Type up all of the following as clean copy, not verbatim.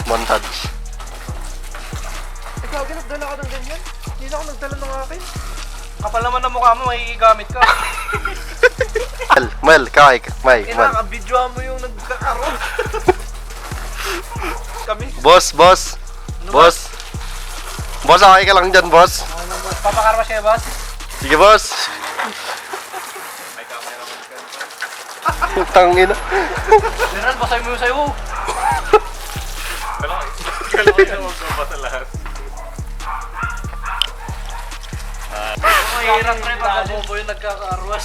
Montage. Ikaw, nagdala ka ng ganyan? Hindi na ako nagdala ng akin. Kapal naman ang mukha mo, may gamit ka. Mel, kaway, Mel. Inaka-videoan mo yung nagkakaroon. Kami. Boss. Boss, okay ka lang dyan, boss? Ano boss? Papakarwas siya, boss? Sige, boss. May cameraman ka. Tangina. General, basay mo yung sayo. Kala ko yung magbabasa lahat. Mahirap rin pag bobo yung nagkakaarwas.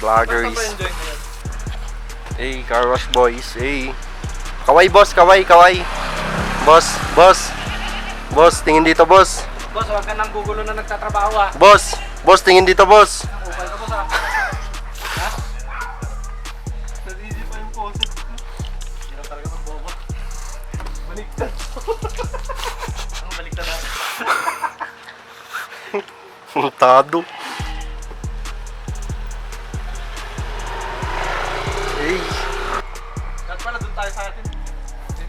Vloggers. Basta pa-enjoy mo yan. Hey, car wash boys. Hey. Kaway, boss. Kaway. Boss, tingin dito, boss. Boss, huwag ka nang gugulo na nagtatrabaho ah. Boss, tingin dito, boss. Ukal ka boss ah. Ha? Nadidi pa yung poses ko. Hindi na talaga magbobo. Baliktad. Ang baliktad natin. Tado. Hey. Kat pala doon tayo sa atin.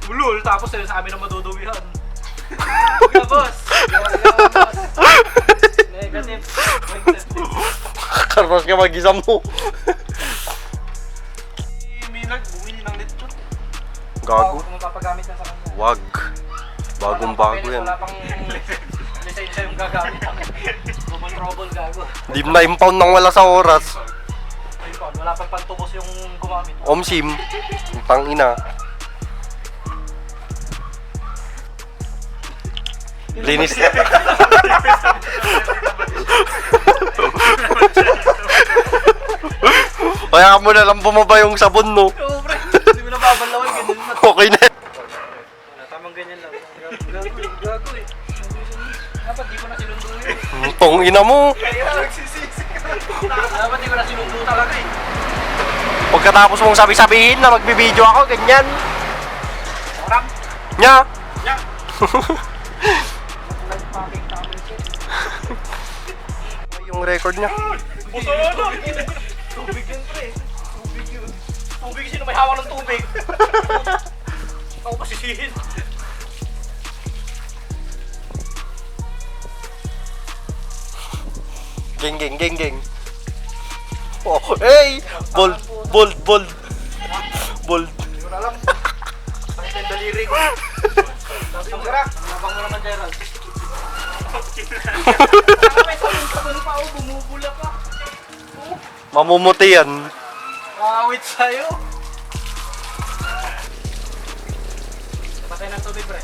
Ulul, tapos yun sa amin ang maduduwihan. Huwag na boss. Huwag boss. Negative. Karwas ka mag-isa mo. Si Minag, bumili ng lechon. Gago. Kung mapapagamit na sa kanya. Wag. Bagong-bago yan. Wala pang lisensya yung gagamit. Trouble gago. Di mo na-impound nang wala sa oras. Ayun pa, wala pang pantubos yung gumamit. Omsim. Tangina. Linis. Kaya ka mo na lang bumaba yung sabon, no? Oo, pre. Hindi mo na babalawin, ganyan na. Okay na. Tamang ganyan lang. Gago eh. Dapat di ko na sinundo yun. Tong ina mo. Kaya nagsisisi ka. Dapat di ko na sinundo talaga eh. Pagkatapos mong sabi-sabihin na magbibideo ako, ganyan. Orang. Nya. Nya. Nagpaping tamang siya. Yung record niya. Buso na. Tubig yun pre. Tubig yun. Tubig sino may hawak ng tubig? Ako pasisihin. Geng. Oh, hey! Bold. Hindi ko na alam. Sakit yung daliri ko. Ang gara. Nabang mo naman, Gerald. May sabon pa ako, bumubula pa. Mamumuti yan. Awit sa'yo. Patay ng tubig, pre.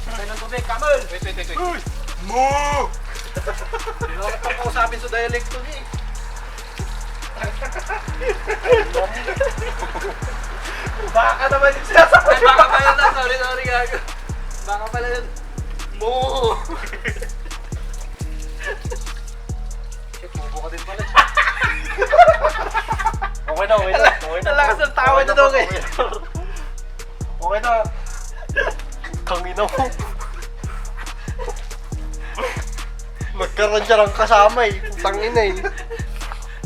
Patay ng tubig, Kamel! Wait. Uy! Mo! Hindi na ako pang-usapin sa dialekto niya eh. Baka naman yung sinasabi. Ay, baka pala na. Sorry, gago. Baka pala yun. Mo! Shit, bubo ka din pala. Okay na. Ang lakas ng tawa na daw eh. Okay na. Tangina mo. Nagkaroon siya ng kasama eh. Tangina eh.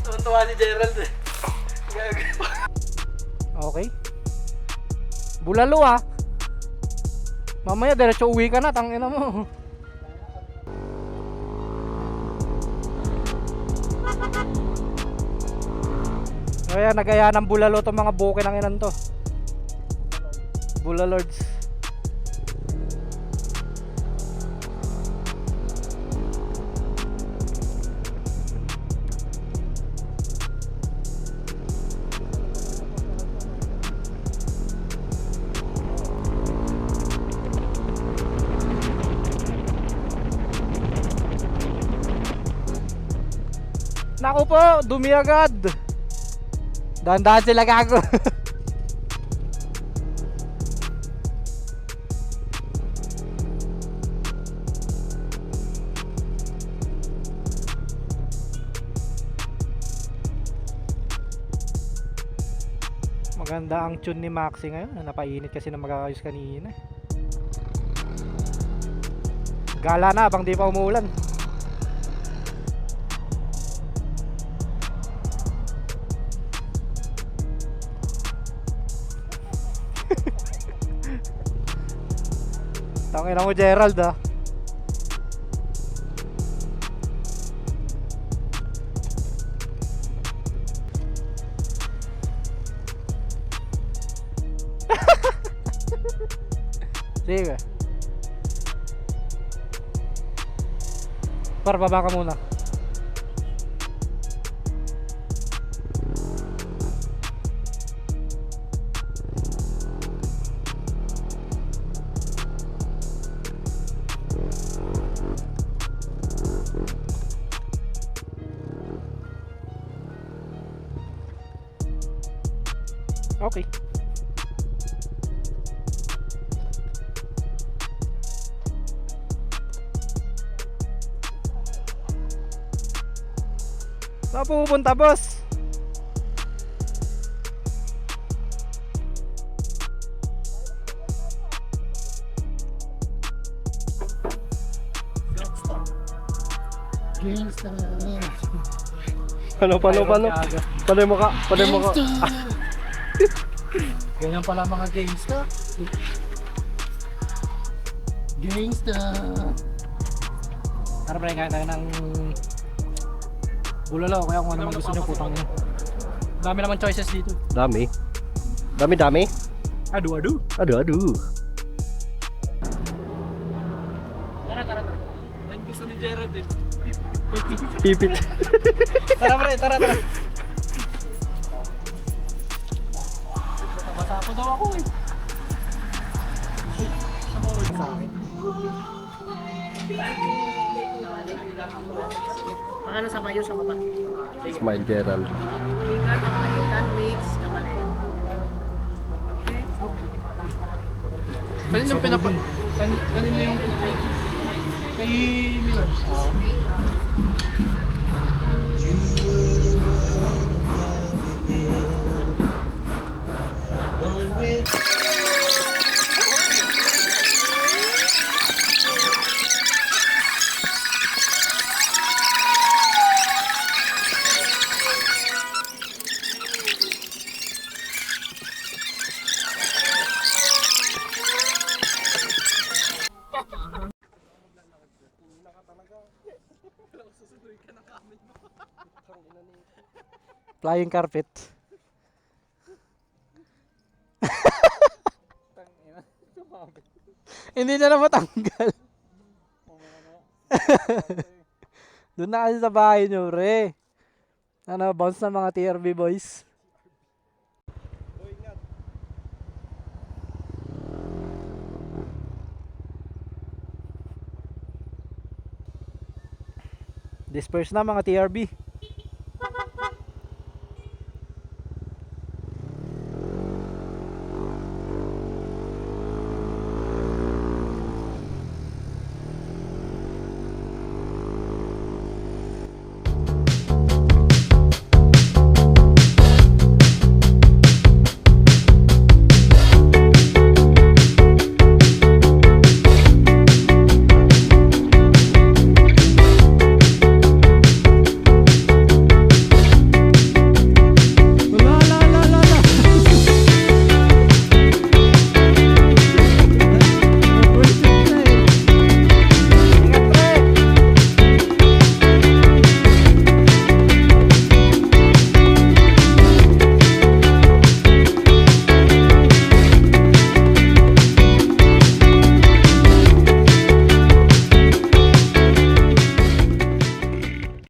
Tuwan-tuwa ni Gerald eh. Okay. Bulalo ah. Mamaya diretso uwi ka na, tangina mo. Kaya nagaya ng bulalo tong mga buke ng inan to. Bulalords. Naku po, dumi agad. Dahan-dahan sila gago. Maganda ang tune ni Maxi ngayon. Napainit kasi na magkakayos kanina. Gala na habang di pa umuulan. Tangina mo Gerald ah. Sige. Par, baba ka muna. Okay. Saan pupunta, boss? Paano mo ka? Ganyan pala mga gangsta. Gangsta. Tara pre, kaya tayo ng bulalo. Kaya kung ano naman gusto nyo, putang nyo. Dami naman choices dito. Dami. Adu. Adu. Tara. Ang gusto ni Gerald eh. Pipit. Tara pre, tara. Basa ko daw ako eh. Sa akin. Ano sa mayo sa mata? Smile Gerald. Kanino yung kanino yung kay Miller? Flying carpet. Hindi na lang matanggal. Doon na kasi sa bahay nyo, pre. Ano, bounce na mga TRB boys. Disperse na mga TRB.